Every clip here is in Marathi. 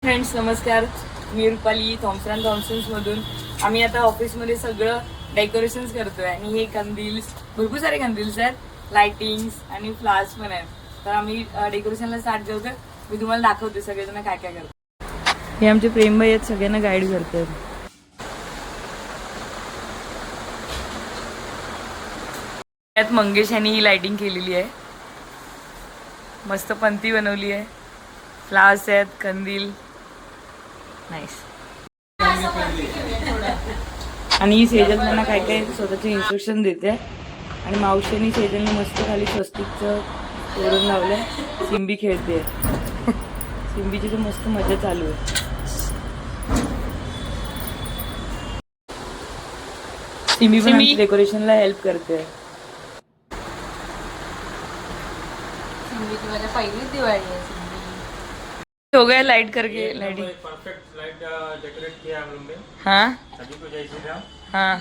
फ्रेंड्स नमस्कार, मी रुपाली थॉम्सन मधून. आम्ही आता ऑफिसमध्ये सगळं डेकोरेशन्स करतोय आणि हे कंदील्स, भरपूर सारे कंदील्स आहेत, लाइटिंग्स आणि फ्लावर्स पण आहेत. तर आम्ही डेकोरेशनला स्टार्ट करतोय. मी तुम्हाला दाखवते सगळेजण काय काय करतात. हे आमचे प्रेमभाई आहेत, सगळ्यांना गाईड करतात. त्यात मंगेश यांनी ही लाइटिंग केलेली आहे, मस्त पंती बनवली आहे, फ्लावर्स आहेत, कंदील, नाईस. आणि सेजल त्यांना काय काय स्वतःचे इन्स्ट्रक्शन देते आणि मावशीनी सेजलने मस्त खाली स्वस्तिकचं तोरण लावलंय. सिंबी खेळते, सिंबीची तर मस्त मजा चालू आहे. सिंबी पण डेकोरेशनला हेल्प करते. पहिली दिवाळी है। हो गया लाइट करके लाइटिंग परफेक्ट लाइट डेकोरेट किया हम लोग ने। हाँ सभी को जय श्री राम। हाँ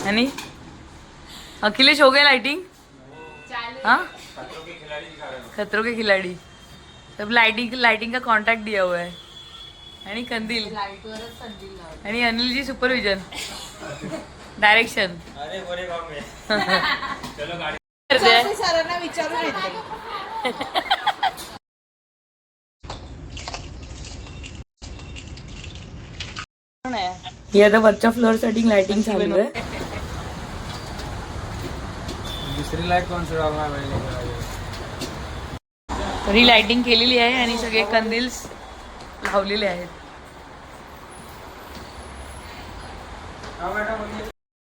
यानी अखिलेश हो गया लाइटिंग। हाँ खतरों के खिलाड़ी दिखा रहे हैं। खतरों के खिलाड़ी सब लाइटिंग का कॉन्ट्रैक्ट दिया हुआ है. आणि कंदील आणि अनिल जी सुपरविजन डायरेक्शन. अरे बड़े गांव में चलो गाड़ी सरांना विचारून येते. ही आता वरच्या फ्लोअर साठी लाइटिंग चालू आहे. दूसरी लाइट कौन सी डालना है मैंने? तरी लाइटिंग केलेली आहे आणि सगळे कंदील्स लावलेले आहेत.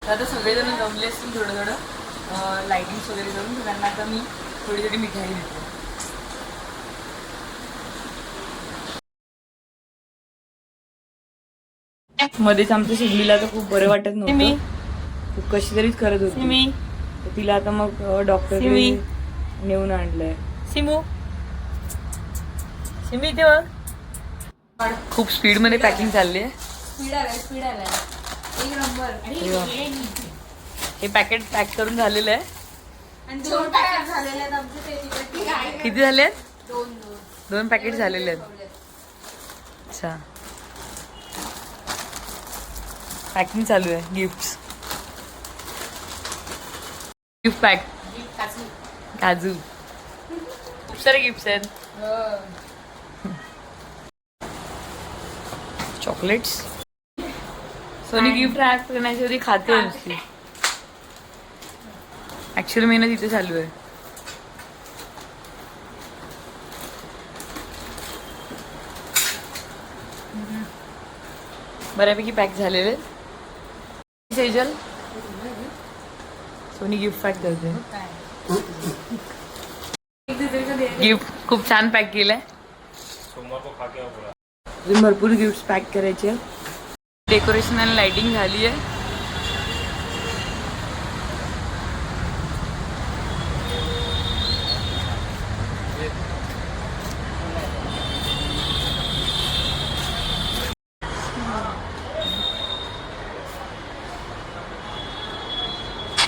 आता सगळेजण जमले असतील थोडं थोडं लाइटिंग वगैरे करून. तर त्यांना आता मी थोडी थोडी मिठाई देते. मध्येच आमच्या सिडलीला तर खूप बरं वाटत नव्हतं, खूप कशी तरीच करत होती. तर तिला आता मग डॉक्टर नेऊन आणलंय. सिमू सिमी इथे बघ. खूप स्पीड मध्ये पॅकिंग चालली आहे. स्पीड आलाय एक नंबर. हे पॅकेट पॅक करून झालेलं आहे. आणि 2 पॅकेट झालेले आहेत आमचे. ते तिकडे किती झाले आहेत? 2 2 पॅकेट झालेले आहेत. अच्छा, पॅकिंग चालू आहे. गिफ्ट पॅक काजू, खूप सारे गिफ्ट आहेत. चॉकलेट्स. सोनी गिफ्ट रॅप करण्याची होती, खाते नुसती. ऍक्च्युअली मेहनत इथे चालू आहे. बऱ्यापैकी पॅक झालेले. सेजल सोनी गिफ्ट पॅक करते. गिफ्ट खूप छान पॅक केलंय. सोमवार को खा के आओ पूरा। अजून भरपूर गिफ्ट पॅक करायचे. डेकोरेशन आणि लाइटिंग झाली आहे.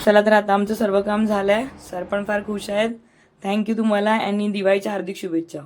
चला तर आता आमचं सर्व काम झालंय. सर पण फार खुश आहेत. थँक्यू तुम्हाला आणि दिवाळीच्या हार्दिक शुभेच्छा.